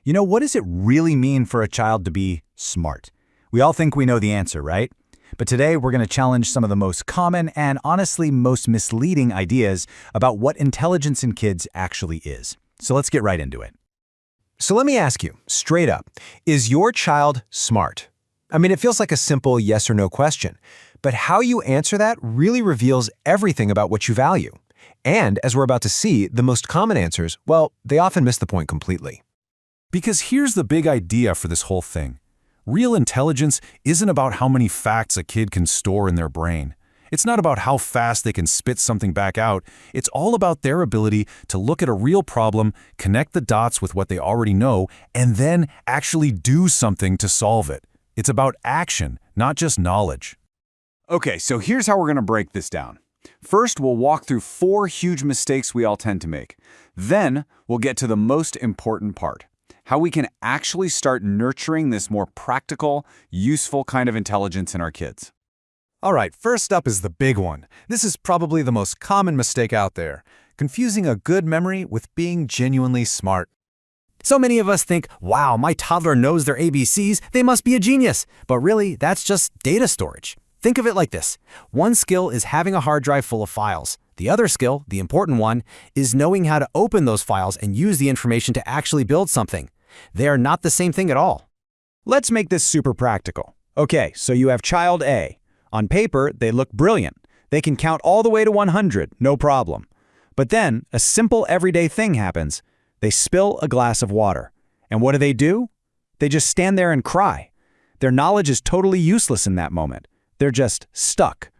What does it really mean for a child to be smart? We all think we know the answer, right? But today we're going to challenge some of the most common and honestly most misleading ideas about what intelligence in kids actually is. So let's get right into it. So let me ask you, straight up, is your child smart? I mean, it feels like a simple yes or no question, but how you answer that really reveals everything about what you value. And as we're about to see, the most common answers, well, they often miss the point completely. Because here's the big idea for this whole thing. Real intelligence isn't about how many facts a kid can store in their brain. It's not about how fast they can spit something back out. It's all about their ability to look at a real problem, connect the dots with what they already know, and then actually do something to solve it. It's about action, not just knowledge. Okay, so here's how we're going to break this down. First, we'll walk through 4 huge mistakes we all tend to make. Then, we'll get to the most important part. How we can actually start nurturing this more practical, useful kind of intelligence in our kids. All right, first up is the big one. This is probably the most common mistake out there, confusing a good memory with being genuinely smart. So many of us think, wow, my toddler knows their ABCs, they must be a genius. But really, that's just data storage. Think of it like this. One skill is having a hard drive full of files. The other skill, the important one, is knowing how to open those files and use the information to actually build something. They are not the same thing at all. Let's make this super practical. Okay, so you have child A. On paper, they look brilliant. They can count all the way to 100, no problem. But then, a simple everyday thing happens. They spill a glass of water. And what do? They just stand there and cry. Their knowledge is totally useless in that moment. They're just stuck.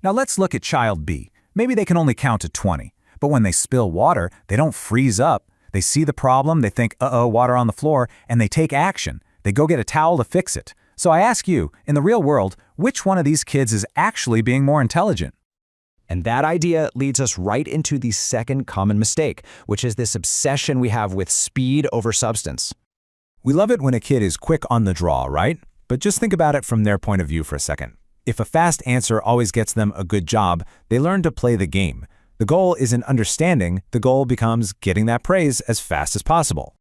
Now let's look at child B. Maybe they can only count to 20. But when they spill water, they don't freeze up. They see the problem, they think, uh-oh, water on the floor, and they take action. They go get a towel to fix it. So I ask you, in the real world, which one of these kids is actually being more intelligent? And that idea leads us right into the second common mistake, which is this obsession we have with speed over substance. We love it when a kid is quick on the draw, right? But just think about it from their point of view for a second. If a fast answer always gets them a good job, they learn to play the game. The goal isn't understanding, the goal becomes getting that praise as fast as possible.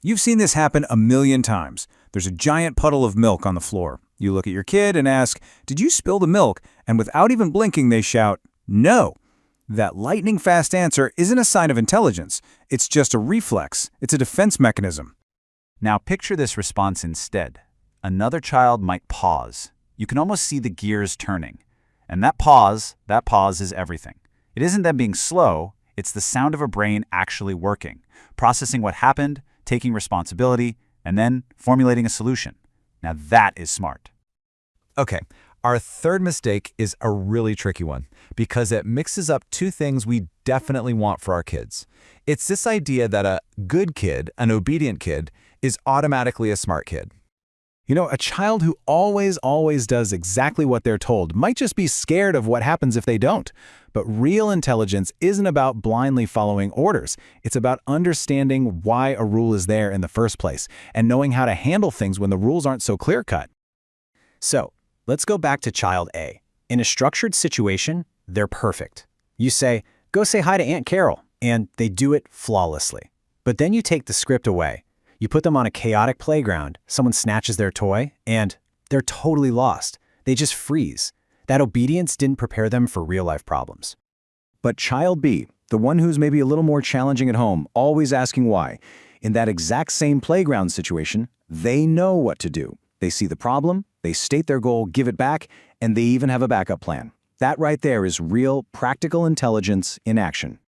You've seen this happen a million times. There's a giant puddle of milk on the floor. You look at your kid and ask, "Did you spill the milk?" And without even blinking, they shout, "No." That lightning-fast answer isn't a sign of intelligence. It's just a reflex. It's a defense mechanism. Now picture this response instead. Another child might pause. You can almost see the gears turning. And that pause is everything. It isn't them being slow, it's the sound of a brain actually working, processing what happened, taking responsibility, and then formulating a solution. Now that is smart. Okay, our third mistake is a really tricky one because it mixes up 2 things we definitely want for our kids. It's this idea that a good kid, an obedient kid, is automatically a smart kid. A child who always does exactly what they're told might just be scared of what happens if they don't. But real intelligence isn't about blindly following orders. It's about understanding why a rule is there in the first place and knowing how to handle things when the rules aren't so clear-cut. So, let's go back to child A. In a structured situation, they're perfect. You say, "Go say hi to Aunt Carol," and they do it flawlessly. But then you take the script away. You put them on a chaotic playground, someone snatches their toy, and they're totally lost. They just freeze. That obedience didn't prepare them for real-life problems. But child B, the one who's maybe a little more challenging at home, always asking why, in that exact same playground situation, they know what to do. They see the problem, they state their goal, give it back, and they even have a backup plan. That right there is real, practical intelligence in action.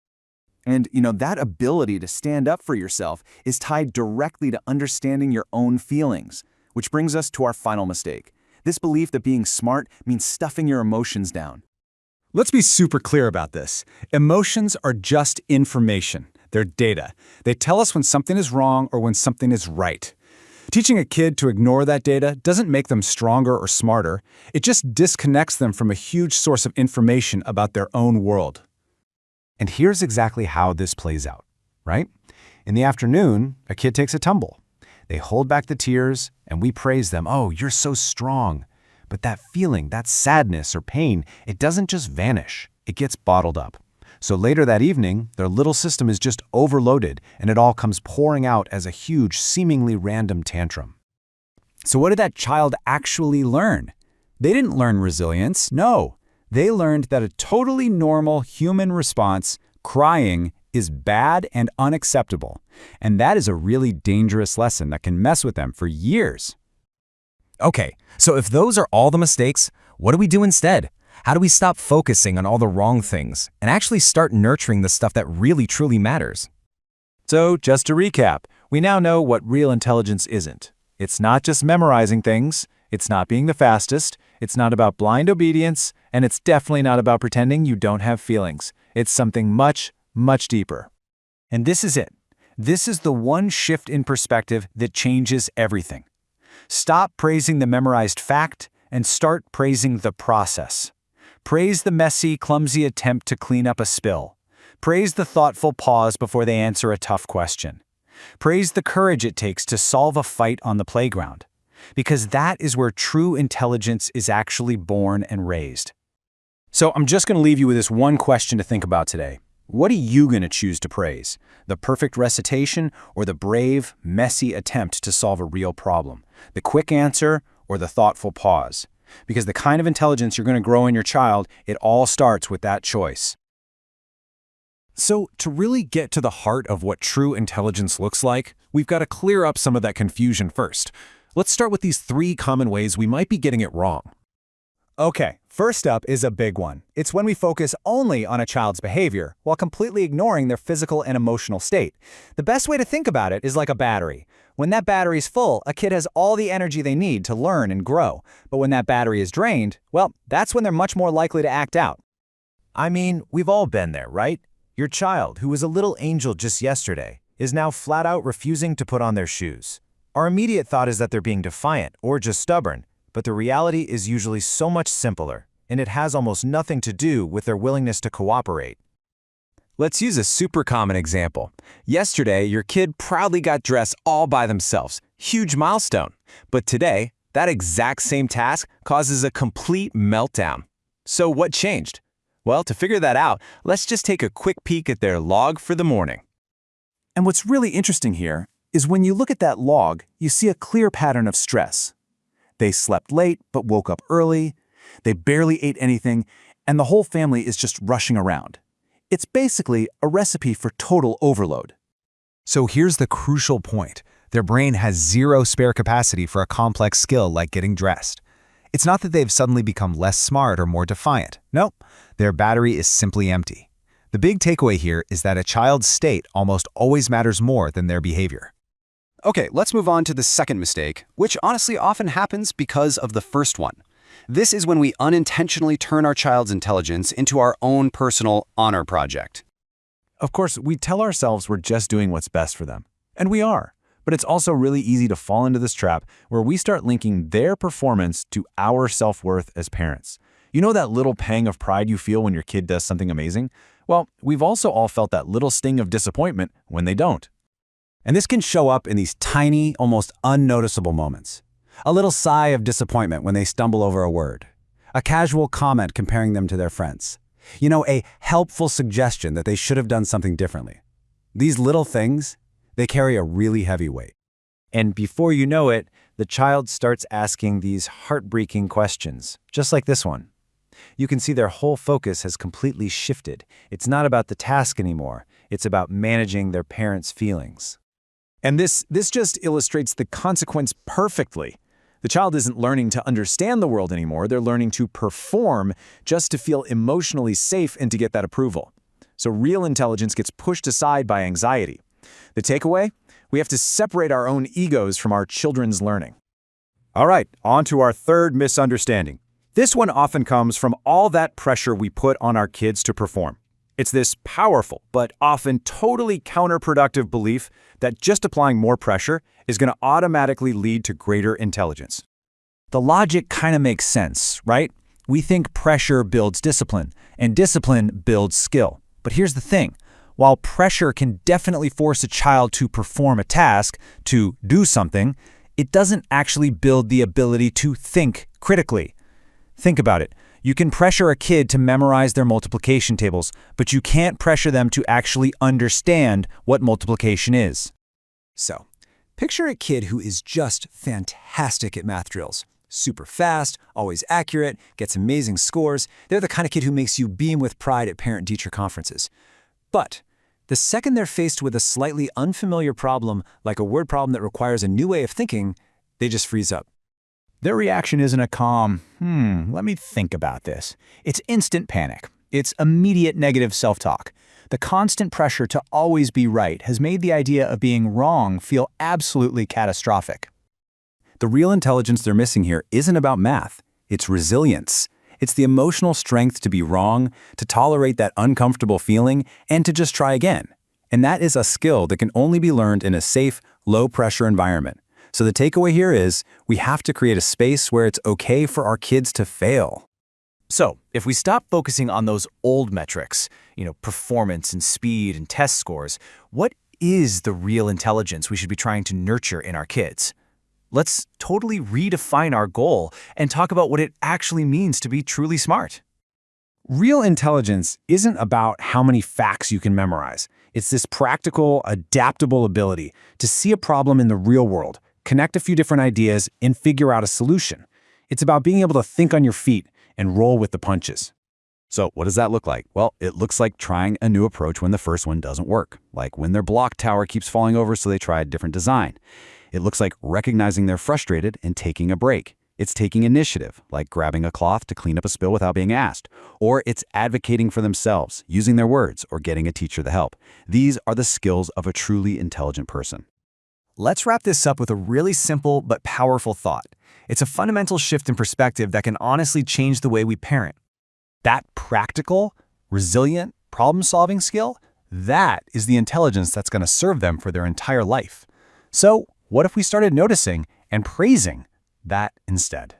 And, that ability to stand up for yourself is tied directly to understanding your own feelings, which brings us to our final mistake. This belief that being smart means stuffing your emotions down. Let's be super clear about this. Emotions are just information. They're data. They tell us when something is wrong or when something is right. Teaching a kid to ignore that data doesn't make them stronger or smarter. It just disconnects them from a huge source of information about their own world. And here's exactly how this plays out, right? In the afternoon, a kid takes a tumble. They hold back the tears, and we praise them. "Oh, you're so strong." But that feeling, that sadness or pain, it doesn't just vanish. It gets bottled up. So later that evening, their little system is just overloaded, and it all comes pouring out as a huge, seemingly random tantrum. So what did that child actually learn? They didn't learn resilience, no. They learned that a totally normal human response, crying, is bad and unacceptable. And that is a really dangerous lesson that can mess with them for years. Okay, so if those are all the mistakes, what do we do instead? How do we stop focusing on all the wrong things and actually start nurturing the stuff that really truly matters? So, just to recap, we now know what real intelligence isn't. It's not just memorizing things, it's not being the fastest, it's not about blind obedience, and it's definitely not about pretending you don't have feelings. It's something much, much deeper. And this is it. This is the one shift in perspective that changes everything. Stop praising the memorized fact and start praising the process. Praise the messy, clumsy attempt to clean up a spill. Praise the thoughtful pause before they answer a tough question. Praise the courage it takes to solve a fight on the playground. Because that is where true intelligence is actually born and raised. So I'm just going to leave you with this one question to think about today. What are you going to choose to praise? The perfect recitation or the brave, messy attempt to solve a real problem? The quick answer or the thoughtful pause? Because the kind of intelligence you're going to grow in your child, it all starts with that choice. So, to really get to the heart of what true intelligence looks like, we've got to clear up some of that confusion first. Let's start with these 3 common ways we might be getting it wrong. Okay, first up is a big one. It's when we focus only on a child's behavior while completely ignoring their physical and emotional state. The best way to think about it is like a battery. When that battery's full, a kid has all the energy they need to learn and grow. But when that battery is drained, well, that's when they're much more likely to act out. I mean, we've all been there, right? Your child, who was a little angel just yesterday, is now flat out refusing to put on their shoes. Our immediate thought is that they're being defiant or just stubborn, but the reality is usually so much simpler, and it has almost nothing to do with their willingness to cooperate. Let's use a super common example. Yesterday, your kid proudly got dressed all by themselves. Huge milestone. But today, that exact same task causes a complete meltdown. So what changed? Well, to figure that out, let's just take a quick peek at their log for the morning. And what's really interesting here is when you look at that log, you see a clear pattern of stress. They slept late but woke up early, they barely ate anything, and the whole family is just rushing around. It's basically a recipe for total overload. So here's the crucial point. Their brain has zero spare capacity for a complex skill like getting dressed. It's not that they've suddenly become less smart or more defiant. No, their battery is simply empty. The big takeaway here is that a child's state almost always matters more than their behavior. Okay, let's move on to the second mistake, which honestly often happens because of the first one. This is when we unintentionally turn our child's intelligence into our own personal honor project. Of course, we tell ourselves we're just doing what's best for them. And we are. But it's also really easy to fall into this trap where we start linking their performance to our self-worth as parents. You know that little pang of pride you feel when your kid does something amazing? Well, we've also all felt that little sting of disappointment when they don't. And this can show up in these tiny, almost unnoticeable moments. A little sigh of disappointment when they stumble over a word. A casual comment comparing them to their friends. A helpful suggestion that they should have done something differently. These little things, they carry a really heavy weight. And before you know it, the child starts asking these heartbreaking questions, just like this one. You can see their whole focus has completely shifted. It's not about the task anymore. It's about managing their parents' feelings. And this just illustrates the consequence perfectly. The child isn't learning to understand the world anymore. They're learning to perform just to feel emotionally safe and to get that approval. So real intelligence gets pushed aside by anxiety. The takeaway? We have to separate our own egos from our children's learning. All right, on to our third misunderstanding. This one often comes from all that pressure we put on our kids to perform. It's this powerful but often totally counterproductive belief that just applying more pressure is going to automatically lead to greater intelligence. The logic kind of makes sense, right? We think pressure builds discipline, and discipline builds skill. But here's the thing. While pressure can definitely force a child to perform a task, to do something, it doesn't actually build the ability to think critically. Think about it. You can pressure a kid to memorize their multiplication tables, but you can't pressure them to actually understand what multiplication is. So, picture a kid who is just fantastic at math drills. Super fast, always accurate, gets amazing scores. They're the kind of kid who makes you beam with pride at parent-teacher conferences. But the second they're faced with a slightly unfamiliar problem, like a word problem that requires a new way of thinking, they just freeze up. Their reaction isn't a calm, let me think about this. It's instant panic. It's immediate negative self-talk. The constant pressure to always be right has made the idea of being wrong feel absolutely catastrophic. The real intelligence they're missing here isn't about math. It's resilience. It's the emotional strength to be wrong, to tolerate that uncomfortable feeling, and to just try again. And that is a skill that can only be learned in a safe, low-pressure environment. So the takeaway here is, we have to create a space where it's okay for our kids to fail. So, if we stop focusing on those old metrics, performance and speed and test scores, what is the real intelligence we should be trying to nurture in our kids? Let's totally redefine our goal and talk about what it actually means to be truly smart. Real intelligence isn't about how many facts you can memorize. It's this practical, adaptable ability to see a problem in the real world, connect a few different ideas, and figure out a solution. It's about being able to think on your feet and roll with the punches. So what does that look like? Well, it looks like trying a new approach when the first one doesn't work, like when their block tower keeps falling over so they try a different design. It looks like recognizing they're frustrated and taking a break. It's taking initiative, like grabbing a cloth to clean up a spill without being asked. Or it's advocating for themselves, using their words, or getting a teacher the help. These are the skills of a truly intelligent person. Let's wrap this up with a really simple but powerful thought. It's a fundamental shift in perspective that can honestly change the way we parent. That practical, resilient, problem-solving skill, that is the intelligence that's going to serve them for their entire life. So, what if we started noticing and praising that instead?